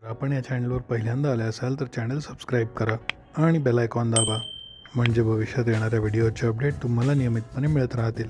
आपण या चॅनलवर पहिल्यांदा आले असाल तर चॅनल सबस्क्राईब करा आणि बेल आयकॉन दाबा, म्हणजे भविष्यात येणाऱ्या व्हिडिओचे अपडेट तुम्हाला नियमितपणे मिळत राहतील.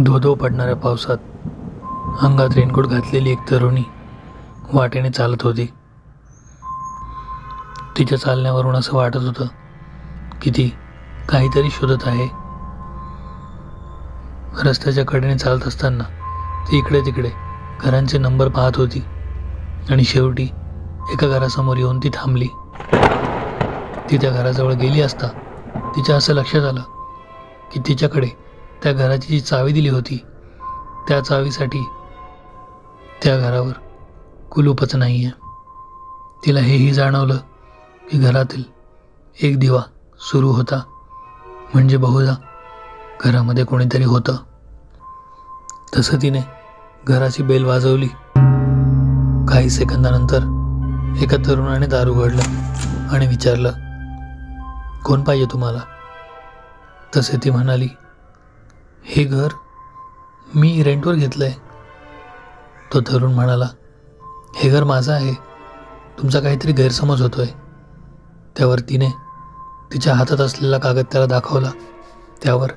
धो-धो पडणाऱ्या पावसात अंगात रेनकोट घातलेली एक तरुणी वाटेने चालत होती. तिच्या चालण्यावरून असं वाटत होतं की ती काहीतरी शोधत आहे. रस्त्याच्या कडेने चालत असताना ती इकडे तिकडे घरांचे नंबर पाहत होती आणि शेवटी एका घरासमोर येऊन ती थांबली. ती त्या घराजवळ गेली असता तिच्या असं लक्षात आलं की तिच्याकडे त्या घराची जी चावी दिली होती त्या चावीसाठी त्या घरावर कुलूपच नाही आहे. तिला हेही जाणवलं की घरातील एक दिवा सुरू होता, म्हणजे बहुधा घरामध्ये कोणीतरी होतं. तसं तिने घराची बेल वाजवली. काही सेकंदानंतर एका तरुणाने दार उघडलं आणि विचारलं, कोण पाहिजे तुम्हाला? तसे ती म्हणाली, हे घर मी रेंटवर घेतलं आहे. तो तरुण म्हणाला, हे घर माझं आहे, तुमचा काहीतरी गैरसमज होतो आहे. त्यावर तिने तिच्या हातात असलेला कागद त्याला दाखवला. त्यावर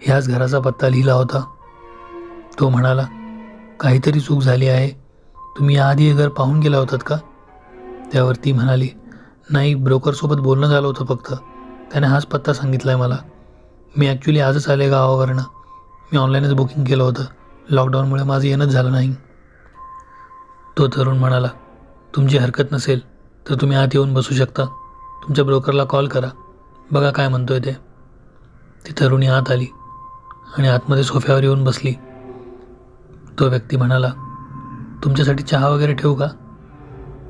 ह्याच घराचा पत्ता लिहिला होता. तो म्हणाला, काहीतरी चूक झाली आहे, तुम्ही याआधी हे घर पाहून गेला होतात का? त्यावर ती म्हणाली, नाही, ब्रोकरसोबत बोलणं झालं होतं, फक्त त्याने हाच पत्ता सांगितला आहे मला. मी ॲक्च्युली आजच आले गावावरनं. मी ऑनलाईनच बुकिंग केलं होतं, लॉकडाऊनमुळे माझं येणंच झालं नाही. तो तरुण म्हणाला, तुमची हरकत नसेल तर तुम्ही आत येऊन बसू शकता. तुमच्या ब्रोकरला कॉल करा, बघा काय म्हणतोय ते. ती तरुणी आत आली आणि आतमध्ये सोफ्यावर येऊन बसली. तो व्यक्ती म्हणाला, तुमच्यासाठी चहा वगैरे ठेवू का?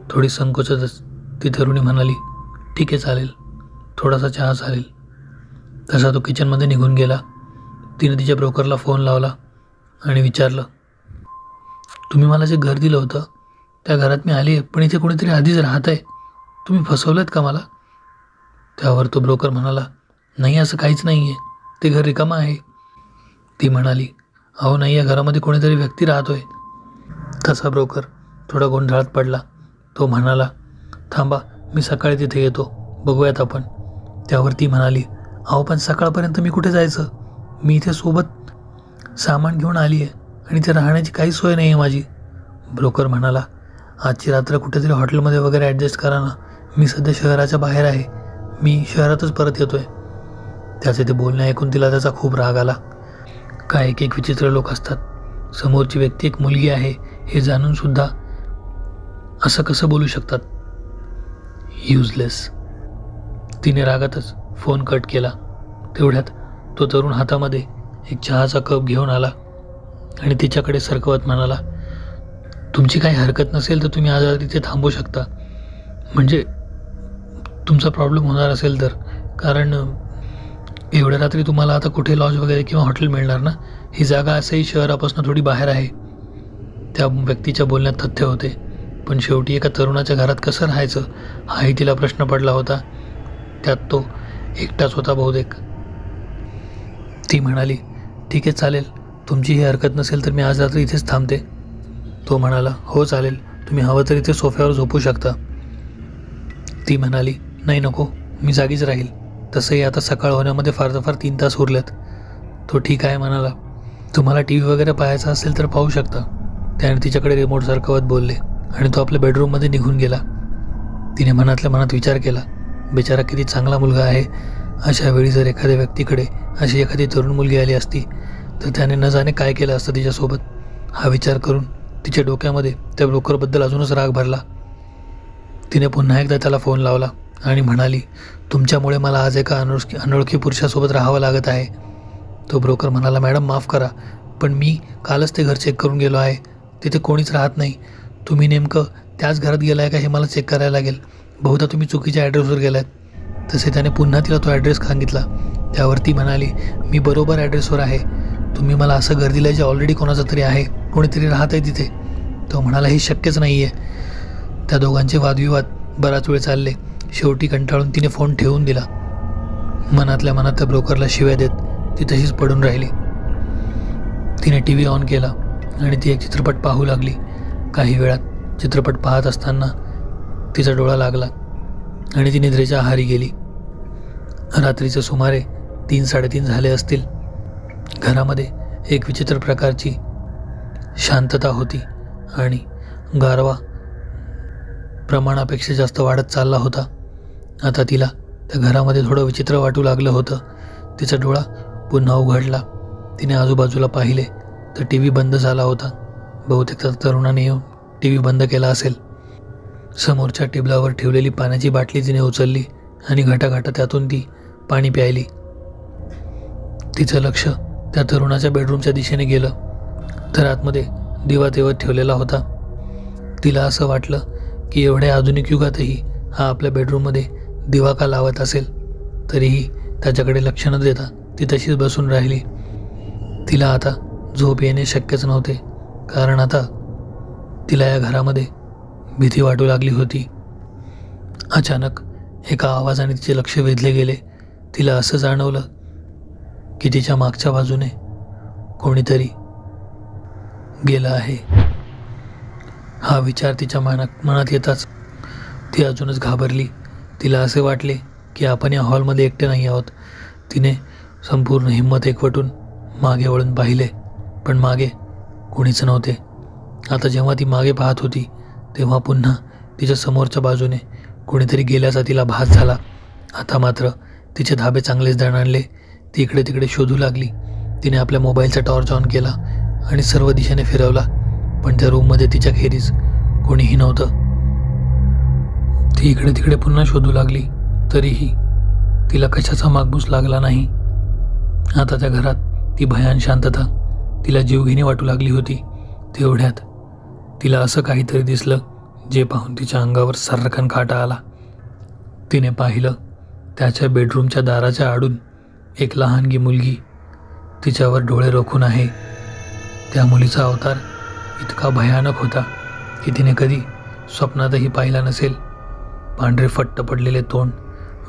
थोडी संकोचतच ती तरुणी म्हणाली, ठीक आहे, चालेल, थोडासा चहा चालेल. तसा तो किचनमध्ये निघून गेला. तिने तिच्या ब्रोकरला फोन लावला आणि विचारलं, तुम्ही मला जे घर दिलं होतं त्या घरात मी आली आहे, पण इथे कोणीतरी आधीच राहत आहे. तुम्ही फसवलेत का मला? त्यावर तो ब्रोकर म्हणाला, नाही, असं काहीच नाही आहे, ते घर रिकामं आहे. ती म्हणाली, अहो नाही, या घरामध्ये कोणीतरी व्यक्ती राहतो आहे. तसा ब्रोकर थोडा गोंधळात पडला. तो म्हणाला, थांबा, मी सकाळी तिथे येतो, बघूयात आपण. त्यावर ती म्हणाली, अहो पण सकाळपर्यंत मी कुठे जायचं? मी इथे सोबत सामान घेऊन आली आहे आणि इथे राहण्याची काही सोय नाही आहे माझी. ब्रोकर म्हणाला, आजची रात्र कुठेतरी हॉटेलमध्ये वगैरे ॲडजस्ट करा ना. मी सध्या शहराच्या बाहेर आहे, मी शहरातच परत येतो आहे. त्याचे ते बोलणे ऐकून तिला त्याचा खूप राग आला. काय एक विचित्र लोक असतात. समोरची व्यक्ती एक मुलगी आहे हे जाणूनसुद्धा असं कसं बोलू शकतात? युजलेस. तिने रागातच फोन कट केला. तेवढ्यात तो तरुण हातामध्ये एक चहाचा कप घेऊन आला आणि तिच्याकडे सरकवत म्हणाला, तुमची काही हरकत नसेल तर तुम्ही आज इथे थांबू शकता, म्हणजे तुमचा प्रॉब्लेम होणार असेल तर. कारण एवढ्या रात्री तुम्हाला आता कुठे लॉज वगैरे किंवा हॉटेल मिळणार ना. ही जागा असंही शहरापासून थोडी बाहेर आहे. त्या व्यक्तीच्या बोलण्यात तथ्य होते, पण शेवटी एका तरुणाच्या घरात कसं राहायचं हाही तिला प्रश्न पडला होता. त्यात तो एकटाच होता बहुतेक. ती म्हणाली, ठीक आहे, चालेल, तुमची ही हरकत नसेल तर मी आज रात्री इथेच थांबते. तो म्हणाला, हो चालेल, तुम्ही हवं तर इथे सोफ्यावर झोपू शकता. ती म्हणाली, नाही, नको, मी जागीच राहील. तसंही आता सकाळ होण्यामध्ये फार तर फार 3 तास उरलेत. तो ठीक आहे म्हणाला, तुम्हाला टी व्ही वगैरे पाहायचा असेल तर पाहू शकता. त्याने तिच्याकडे रिमोट सरकवत बोलले आणि तो आपल्या बेडरूममध्ये निघून गेला. तिने मनातल्या मनात विचार केला, बिचारा किती चांगला मुलगा आहे. अशा वेळी जर एखाद्या व्यक्तीकडे अशी एखादी तरुण मुलगी आली असती तर त्याने न जाणे काय केलं असतं तिच्यासोबत. हा विचार करून तिच्या डोक्यामध्ये त्या ब्रोकरबद्दल अजूनच राग भरला. तिने पुन्हा एकदा त्याला फोन लावला आणि म्हणाली, तुमच्यामुळे मला आज एका अनोळखी पुरुषासोबत राहावं लागत आहे. तो ब्रोकर म्हणाला, मॅडम माफ करा, पण मी कालच ते घर चेक करून गेलो आहे, तिथे कोणीच राहत नाही. तुम्ही नेमकं त्याच घरात गेलाय का हे मला चेक करायला लागेल. बहुधा तुम्ही चुकीच्या ॲड्रेसवर गेलात. तसे त्याने पुन्हा तिला तो ॲड्रेस सांगितला. त्यावर ती म्हणाली, मी बरोबर ॲड्रेसवर आहे. तुम्ही मला असं घर दिलं जे ऑलरेडी कोणाचं तरी आहे, कोणीतरी राहत आहे तिथे. तो म्हणाला, हे शक्यच नाही आहे. त्या दोघांचे वादविवाद बराच वेळ चालले. शेवटी कंटाळून तिने फोन ठेवून दिला. मनातल्या मनात त्या ब्रोकरला शिव्या देत ती तशीच पडून राहिली. तिने टी व्ही ऑन केला आणि ती एक चित्रपट पाहू लागली. काही वेळात चित्रपट पाहत असताना तिचा डोळा लागला आणि ती निद्रेच्या आहारी गेली. रात्रीचे सुमारे 3-3:30 झाले असतील. घरामध्ये एक विचित्र प्रकारची शांतता होती आणि गारवा प्रमाणापेक्षा जास्त वाढत चालला होता. आता तिला त्या घरामध्ये थोडं विचित्र वाटू लागलं होतं. तिचा डोळा पुन्हा उघडला. तिने आजूबाजूला पाहिले तर टी व्ही बंद झाला होता. बहुतेक त्या तरुणाने येऊन टी व्ही बंद केला असेल. समोरच्या टेबलावर ठेवलेली पाण्याची बाटली तिने उचलली आणि घटाघटा त्यातून ती पाणी प्यायली. तिचं लक्ष त्या तरुणाच्या बेडरूमच्या दिशेने गेलं तर आतमध्ये दिवा तेवत ठेवलेला होता. तिला असं वाटलं की एवढ्या आधुनिक युगातही हा आपल्या बेडरूममध्ये दिवा का लावत असेल. तरीही त्याच्याकडे लक्ष न देता ती तशीच बसून राहिली. तिला आता झोप येणे शक्यच नव्हते, कारण आता तिला या घरामध्ये भीती वाटू लागली होती. अचानक एका आवाजाने तिचे लक्ष वेधले गेले. तिला असं जाणवलं की तिच्या मागच्या बाजूने कोणीतरी गेलं आहे. हा विचार तिच्या मनात येताच ती अजूनच घाबरली. तिला असे वाटले की आपण या हॉलमध्ये एकटे नाही आहोत. तिने संपूर्ण हिंमत एकवटून मागे वळून पाहिले, पण मागे कोणीच नव्हते. आता जेव्हा ती मागे पाहत होती तेव्हा पुन्हा तिच्या समोरच्या बाजूने कोणीतरी गेल्याचा तिला भास झाला. आता मात्र तिचे धाबे चांगलेच दणाणले. ती इकडे तिकडे शोधू लागली. तिने आपल्या मोबाईलचा टॉर्च ऑन केला आणि सर्व दिशेने फिरवला, पण त्या रूममध्ये तिच्या खेरीज कोणीही नव्हतं. ती इकडे तिकडे पुन्हा शोधू लागली, तरीही तिला कशाचा मागमूस लागला नाही. आता त्या घरात ती भयान शांतता तिला जीवघेणी वाटू लागली होती. तेवढ्यात तिला असं काहीतरी दिसलं जे पाहून तिच्या अंगावर सर्रकन काटा आला. तिने पाहिलं त्याच्या बेडरूमच्या दाराच्या आडून एक लहानगी मुलगी तिच्यावर डोळे रोखून आहे. त्या मुलीचा अवतार इतका भयानक होता की तिने कधी स्वप्नातही पाहिला नसेल. पांढरे फट्ट पडलेले तोंड,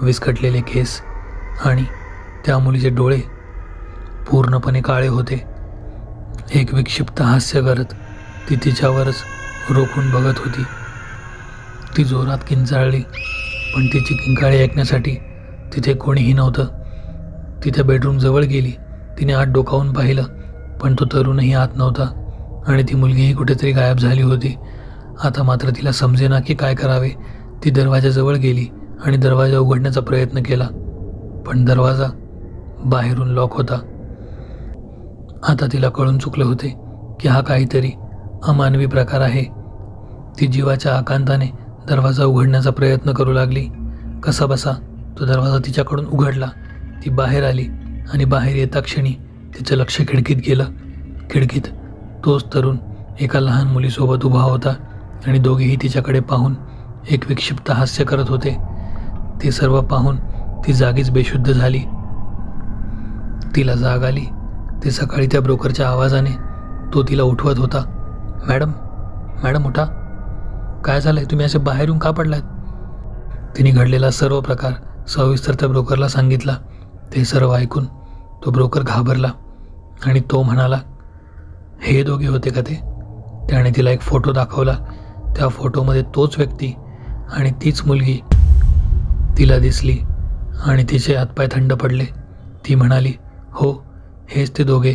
विस्कटलेले केस आणि त्या मुलीचे डोळे पूर्णपणे काळे होते. एक विक्षिप्त हास्य करत ती तिच्यावरच रोखून बघत होती. ती जोरात किंचाळली, पण तिची किंकाळी ऐकण्यासाठी तिथे कोणीही नव्हतं. ती त्या बेडरूमजवळ गेली. तिने आत डोकावून पाहिलं, पण तो तरुणही आत नव्हता आणि ती मुलगीही कुठेतरी गायब झाली होती. आता मात्र तिला समजेना की काय करावे. ती दरवाजाजवळ गेली आणि दरवाजा उघडण्याचा प्रयत्न केला, पण दरवाजा बाहेरून लॉक होता. आता तिला कळून चुकले होते की हा काहीतरी अमानवी प्रकार आहे. ती जीवाच्या आकांताने दरवाजा उघडण्याचा प्रयत्न करू लागली. कसाबसा तो दरवाजा तिच्याकडून उघडला. ती बाहेर आली आणि बाहेर येता क्षणी तिचं लक्ष खिडकीत गेलं. खिडकीत तोच तरुण एका लहान मुलीसोबत उभा होता आणि दोघेही तिच्याकडे पाहून एक विक्षिप्त हास्य करत होते. ते सर्व पाहून ती जागीच बेशुद्ध झाली. तिला जाग आली ते सकाळी त्या ब्रोकरच्या आवाजाने. तो तिला उठवत होता. मॅडम, मॅडम उठा. काय झालंय? तुम्ही असे बाहेर येऊन का पडलात? तिने घडलेला सर्व प्रकार सविस्तर त्या ब्रोकरला सांगितला. ते सर्व ऐकून तो ब्रोकर घाबरला आणि तो म्हणाला, हे दोघे होते का ते? त्याने तिला एक फोटो दाखवला. त्या फोटोमध्ये तोच व्यक्ती आणि तीच मुलगी तिला दिसली आणि तिचे हातपाय थंड पडले. ती म्हणाली, हो, हेच ते दोघे.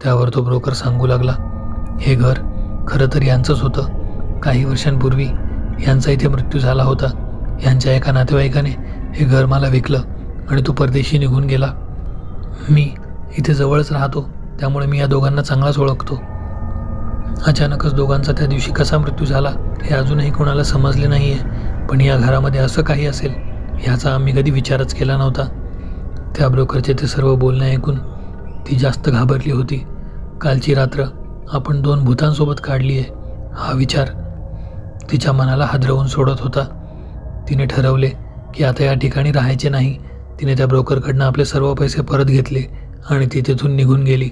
त्यावर तो ब्रोकर सांगू लागला, हे घर खरं तर यांचंच होतं. काही वर्षांपूर्वी यांचा इथे मृत्यू झाला होता. यांच्या एका नातेवाईकाने हे घर मला विकलं आणि तो परदेशी निघून गेला. मी इथे जवळच राहतो, त्यामुळे मी या दोघांना चांगलाच ओळखतो. अचानकच दोघांचा त्या दिवशी कसा मृत्यू झाला हे अजूनही कोणाला समजले नाही आहे, पण या घरामध्ये असं काही असेल ह्याचा आम्ही कधी विचारच केला नव्हता. त्या ब्रोकरचे ते सर्व बोलणे ऐकून ती जास्त घाबरली होती. कालची रात्र आपण 2 भूतांसोबत काढली आहे हा विचार तिच्या मनाला हादरवून सोडत होता. तिने ठरवले की आता या ठिकाणी राहायचे नाही. तिने त्या ब्रोकरकडनं आपले सर्व पैसे परत घेतले आणि ती तिथून निघून गेली.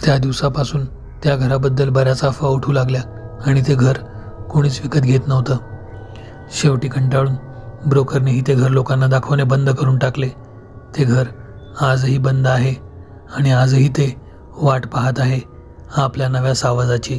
त्या दिवसापासून त्या घराबद्दल बऱ्याच अफवा उठू लागल्या आणि ते घर कोणीच विकत घेत नव्हतं. शेवटी कंटाळून ब्रोकरनेही ते घर लोकांना दाखवणे बंद करून टाकले. ते घर आजही बंद आहे आणि आजही ते वाट पाहत आहे आपल्या नव्या सावजाची.